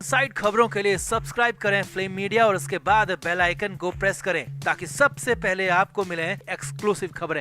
Side खबरों के लिए सब्सक्राइब करें फ्लेम मीडिया और उसके बाद बेल आइकन को प्रेस करें ताकि सबसे पहले आपको मिले एक्सक्लूसिव खबरें।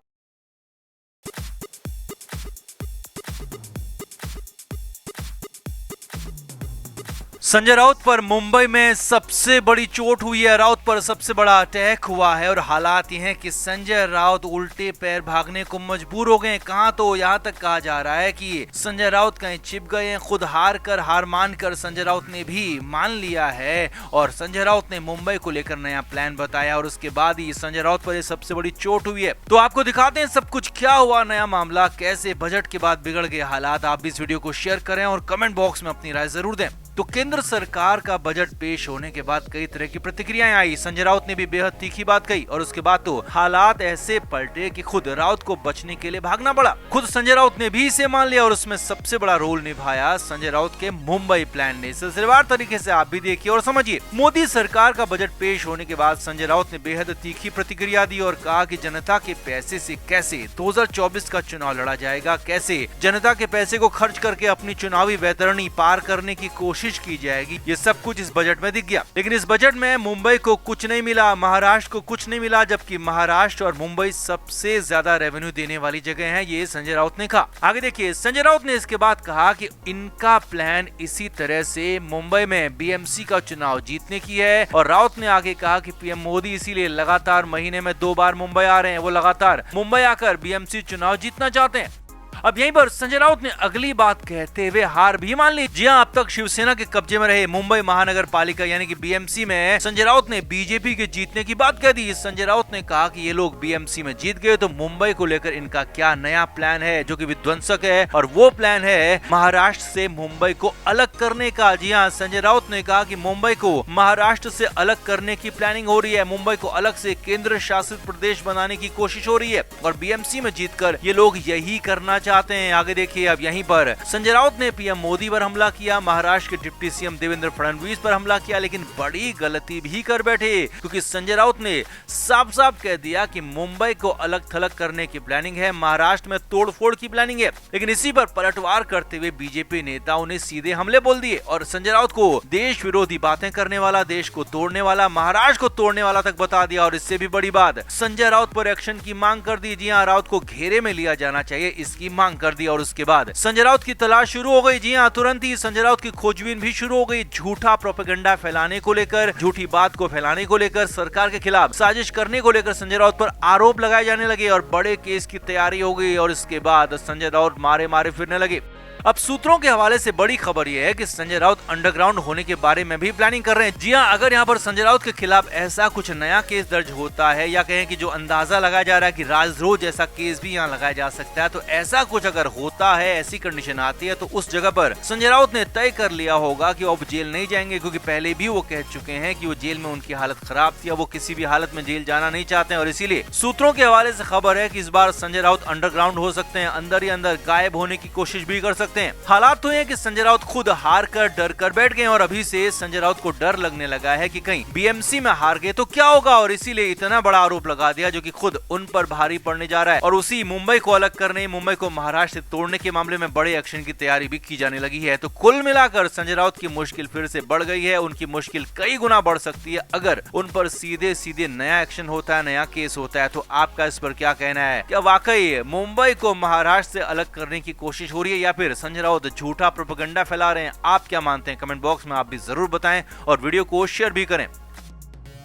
संजय राउत पर मुंबई में सबसे बड़ी चोट हुई है। राउत पर सबसे बड़ा अटैक हुआ है और हालात ये हैं कि संजय राउत उल्टे पैर भागने को मजबूर हो गए। कहां तो यहां तक कहा जा रहा है कि संजय राउत कहीं छिप गए हैं। खुद हार मानकर संजय राउत ने भी मान लिया है और संजय राउत ने मुंबई को लेकर नया प्लान बताया और उसके बाद ही संजय राउत पर सबसे बड़ी चोट हुई है। तो आपको दिखाते हैं सब कुछ क्या हुआ, नया मामला कैसे बजट के बाद बिगड़ गए हालात। आप भी इस वीडियो को शेयर करें और कमेंट बॉक्स में अपनी राय जरूर दें। तो केंद्र सरकार का बजट पेश होने के बाद कई तरह की प्रतिक्रियाएं आई। संजय राउत ने भी बेहद तीखी बात कही और उसके बाद तो हालात ऐसे पलटे कि खुद राउत को बचने के लिए भागना पड़ा। खुद संजय राउत ने भी इसे मान लिया और उसमें सबसे बड़ा रोल निभाया संजय राउत के मुंबई प्लान ने। सिलसिलेवार तरीके से आप भी देखिए और समझिए। मोदी सरकार का बजट पेश होने के बाद संजय राउत ने बेहद तीखी प्रतिक्रिया दी और कहा कि जनता के पैसे से कैसे 2024 का चुनाव लड़ा जाएगा, कैसे जनता के पैसे को खर्च करके अपनी चुनावी वैतरणी पार करने की कोशिश की जाएगी। ये सब कुछ इस बजट में दिख गया। लेकिन इस बजट में मुंबई को कुछ नहीं मिला, महाराष्ट्र को कुछ नहीं मिला, जबकि महाराष्ट्र और मुंबई सबसे ज्यादा रेवेन्यू देने वाली जगह है, ये संजय राउत ने कहा। आगे देखिए, संजय राउत ने इसके बाद कहा कि इनका प्लान इसी तरह से मुंबई में बीएमसी का चुनाव जीतने की है। और राउत ने आगे कहा कि पीएम मोदी इसीलिए लगातार महीने में 2 बार मुंबई आ रहे हैं। वो लगातार मुंबई आकर बीएमसी चुनाव जीतना चाहते हैं। अब यहीं पर संजय राउत ने अगली बात कहते हुए हार भी मान ली। जी हां, अब तक शिवसेना के कब्जे में रहे मुंबई महानगर पालिका यानी कि बीएमसी में संजय राउत ने बीजेपी के जीतने की बात कह दी। संजय राउत ने कहा कि ये लोग बीएमसी में जीत गए तो मुंबई को लेकर इनका क्या नया प्लान है जो कि विध्वंसक है, और वो प्लान है महाराष्ट्र से मुंबई को अलग करने का। जी हाँ, संजय राउत ने कहा कि मुंबई को महाराष्ट्र से अलग करने की प्लानिंग हो रही है। मुंबई को अलग से केंद्र शासित प्रदेश बनाने की कोशिश हो रही है और बीएमसी में जीतकर ये लोग यही करना चाहते हैं। आगे देखिए, अब यहीं पर संजय राउत ने पीएम मोदी पर हमला किया, महाराष्ट्र के डिप्टी सीएम देवेंद्र फडणवीस पर हमला किया, लेकिन बड़ी गलती भी कर बैठे क्योंकि संजय राउत ने साफ साफ कह दिया कि मुंबई को अलग थलग करने की प्लानिंग है, महाराष्ट्र में तोड़फोड़ की प्लानिंग है। लेकिन इसी पर पलटवार करते हुए बीजेपी नेताओं ने सीधे हमले बोल दिए और संजय राउत को देश विरोधी बातें करने वाला, देश को तोड़ने वाला, महाराष्ट्र को तोड़ने वाला तक बता दिया। और इससे भी बड़ी बात, संजय राउत पर एक्शन की मांग कर दी। जी हाँ, राउत को घेरे में लिया जाना चाहिए, इसकी मांग कर दी। और उसके बाद संजय राउत की तलाश शुरू हो गई। जी हां, तुरंत ही संजय राउत की खोजबीन भी शुरू हो गई। झूठा प्रोपेगेंडा फैलाने को लेकर, झूठी बात को फैलाने को लेकर, सरकार के खिलाफ साजिश करने को लेकर संजय राउत पर आरोप लगाए जाने लगे और बड़े केस की तैयारी हो गई। और इसके बाद संजय राउत मारे मारे फिरने लगे। अब सूत्रों के हवाले से बड़ी खबर यह है कि संजय राउत अंडरग्राउंड होने के बारे में भी प्लानिंग कर रहे हैं। जी हां, अगर यहां पर संजय राउत के खिलाफ ऐसा कुछ नया केस दर्ज होता है या कहें कि जो अंदाजा लगाया जा रहा है कि राजद्रोह जैसा केस भी यहां लगाया जा सकता है, तो ऐसा कुछ अगर होता है, ऐसी कंडीशन आती है, तो उस जगह पर संजय राउत ने तय कर लिया होगा कि वो अब जेल नहीं जाएंगे, क्योंकि पहले भी वो कह चुके हैं कि वो जेल में उनकी हालत खराब थी, वो किसी भी हालत में जेल जाना नहीं चाहते हैं। और इसीलिए सूत्रों के हवाले से खबर है कि इस बार संजय राउत अंडरग्राउंड हो सकते हैं, अंदर ही अंदर गायब होने की कोशिश भी कर सकते हैं। हालात तो कि संजय राउत खुद हार कर डर कर बैठ गए और अभी से संजय राउत को डर लगने लगा है कि कहीं बीएमसी में हार गए तो क्या होगा, और इसीलिए इतना बड़ा आरोप लगा दिया जो कि खुद उन पर भारी पड़ने जा रहा है। और उसी मुंबई को अलग करने, मुंबई को महाराष्ट्र से तोड़ने के मामले में बड़े एक्शन की तैयारी भी की जाने लगी है। तो कुल मिलाकर संजय राउत की मुश्किल फिर से बढ़ गई है। उनकी मुश्किल कई गुना बढ़ सकती है अगर उन पर सीधे सीधे नया एक्शन होता है, नया केस होता है। तो आपका इस पर क्या कहना है? क्या वाकई मुंबई को महाराष्ट्र से अलग करने की कोशिश हो रही है या फिर संजय राउत झूठा प्रोपेगेंडा फैला रहे हैं? आप क्या मानते हैं? कमेंट बॉक्स में आप भी जरूर बताएं और वीडियो को शेयर भी करें।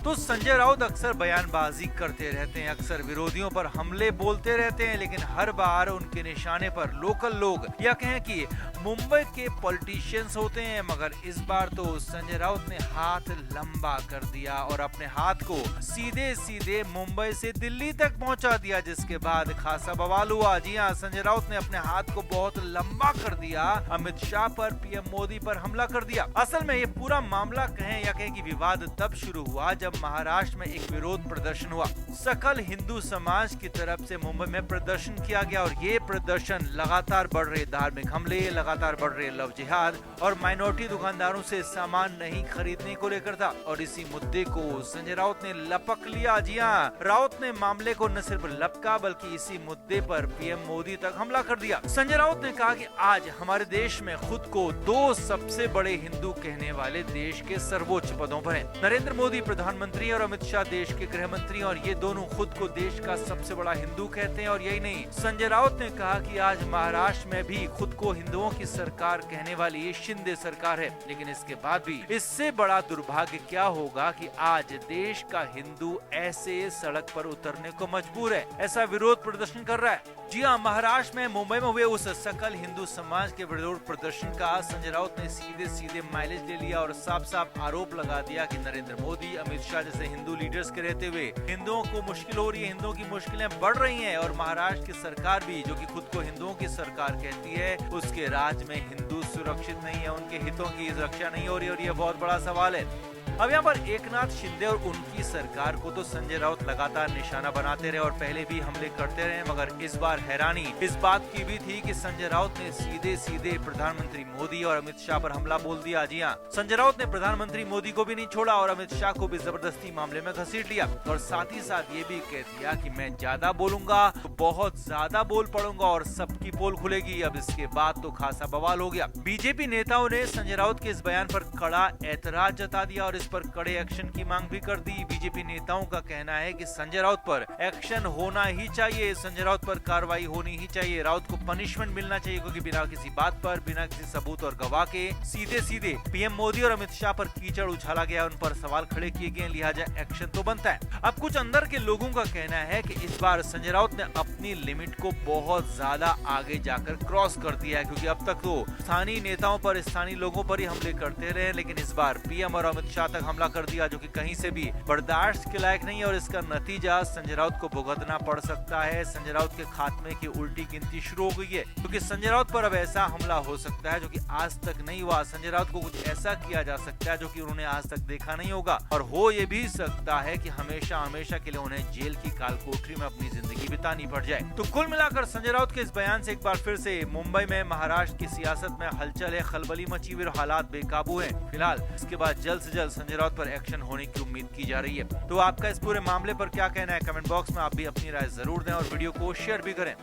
तो संजय राउत अक्सर बयानबाजी करते रहते हैं, अक्सर विरोधियों पर हमले बोलते रहते हैं, लेकिन हर बार उनके निशाने पर लोकल लोग या कहें कि मुंबई के पॉलिटिशियंस होते हैं। मगर इस बार तो संजय राउत ने हाथ लंबा कर दिया और अपने हाथ को सीधे सीधे मुंबई से दिल्ली तक पहुंचा दिया, जिसके बाद खासा बवाल हुआ। जी हां, संजय राउत ने अपने हाथ को बहुत लंबा कर दिया, अमित शाह पर, पीएम मोदी पर हमला कर दिया। असल में ये पूरा मामला कहें या कहें कि विवाद तब शुरू हुआ जब जब महाराष्ट्र में एक विरोध प्रदर्शन हुआ। सकल हिंदू समाज की तरफ से मुंबई में प्रदर्शन किया गया और ये प्रदर्शन लगातार बढ़ रहे धार्मिक हमले, लगातार बढ़ रहे लव जिहाद और माइनॉरिटी दुकानदारों से सामान नहीं खरीदने को लेकर था। और इसी मुद्दे को संजय राउत ने लपक लिया। जी हाँ, राउत ने मामले को न सिर्फ लपका बल्कि इसी मुद्दे पर पीएम मोदी तक हमला कर दिया। संजय राउत ने कहा कि आज हमारे देश में खुद को दो सबसे बड़े हिंदू कहने वाले देश के सर्वोच्च पदों पर हैं। नरेंद्र मोदी प्रधानमंत्री और अमित शाह देश के गृह मंत्री, और ये दोनों खुद को देश का सबसे बड़ा हिंदू कहते हैं। और यही नहीं, संजय राउत ने कहा कि आज महाराष्ट्र में भी खुद को हिंदुओं की सरकार कहने वाली ये शिंदे सरकार है। लेकिन इसके बाद भी इससे बड़ा दुर्भाग्य क्या होगा कि आज देश का हिंदू ऐसे सड़क पर उतरने को मजबूर है, ऐसा विरोध प्रदर्शन कर रहा है। जी हाँ, महाराष्ट्र में मुंबई में हुए उस सकल हिंदू समाज के विरोध प्रदर्शन का संजय राउत ने सीधे सीधे माइलेज ले लिया और साफ साफ आरोप लगा दिया कि नरेंद्र मोदी, अमित शाह जैसे हिंदू लीडर्स के रहते हुए हिंदुओं को मुश्किल हो रही है, हिंदुओं की मुश्किलें बढ़ रही हैं। और महाराष्ट्र की सरकार भी, जो कि खुद को हिंदुओं की सरकार कहती है, उसके राज्य में हिंदू सुरक्षित नहीं है, उनके हितों की रक्षा नहीं हो रही। और ये बहुत बड़ा सवाल है। अब यहाँ पर एकनाथ शिंदे और उनकी सरकार को तो संजय राउत लगातार निशाना बनाते रहे और पहले भी हमले करते रहे, मगर इस बार हैरानी इस बात की भी थी कि संजय राउत ने सीधे सीधे प्रधानमंत्री मोदी और अमित शाह पर हमला बोल दिया। जी हाँ, संजय राउत ने प्रधानमंत्री मोदी को भी नहीं छोड़ा और अमित शाह को भी जबरदस्ती मामले में घसीट लिया। और साथ ही साथ ये भी कह दिया कि मैं ज्यादा बोलूंगा तो बहुत ज्यादा बोल पड़ूंगा और सबकी पोल खुलेगी। अब इसके बाद तो खासा बवाल हो गया। बीजेपी नेताओं ने संजय राउत के इस बयान पर कड़ा ऐतराज जता दिया और पर कड़े एक्शन की मांग भी कर दी। बीजेपी नेताओं का कहना है कि संजय राउत पर एक्शन होना ही चाहिए, संजय राउत पर कार्रवाई होनी ही चाहिए, राउत को पनिशमेंट मिलना चाहिए, क्योंकि बिना किसी बात पर, बिना किसी सबूत और गवाह के सीधे सीधे पीएम मोदी और अमित शाह पर कीचड़ उछाला गया, उन पर सवाल खड़े किए गए, लिहाजा एक्शन तो बनता है। अब कुछ अंदर के लोगों का कहना है कि इस बार संजय राउत ने अपनी लिमिट को बहुत ज्यादा आगे जाकर क्रॉस कर दिया है, क्योंकि अब तक तो स्थानीय नेताओं पर, स्थानीय लोगों पर ही हमले करते रहे, लेकिन इस बार पीएम और अमित शाह तक हमला कर दिया, जो कि कहीं से भी बर्दाश्त के लायक नहीं है। और इसका नतीजा संजय राउत को भुगतना पड़ सकता है। संजय राउत के खात्मे की उल्टी गिनती शुरू हो गई है, क्योंकि संजय राउत पर अब ऐसा हमला हो सकता है जो कि आज तक नहीं हुआ। संजय राउत को कुछ ऐसा किया जा सकता है जो कि उन्होंने आज तक देखा नहीं होगा, और हो ये भी सकता है कि हमेशा हमेशा के लिए उन्हें जेल की कालकोठरी में अपनी जिंदगी बितानी पड़ जाए। तो कुल मिलाकर संजय राउत के इस बयान से एक बार फिर से मुंबई में, महाराष्ट्र की सियासत में हलचल है, खलबली मची हुई, हालात बेकाबू है। फिलहाल इसके बाद जल्द से जल्द संजय राउत पर एक्शन होने की उम्मीद की जा रही है। तो आपका इस पूरे मामले पर क्या कहना है, कमेंट बॉक्स में आप भी अपनी राय जरूर दें और वीडियो को शेयर भी करें।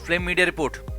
Flame media report.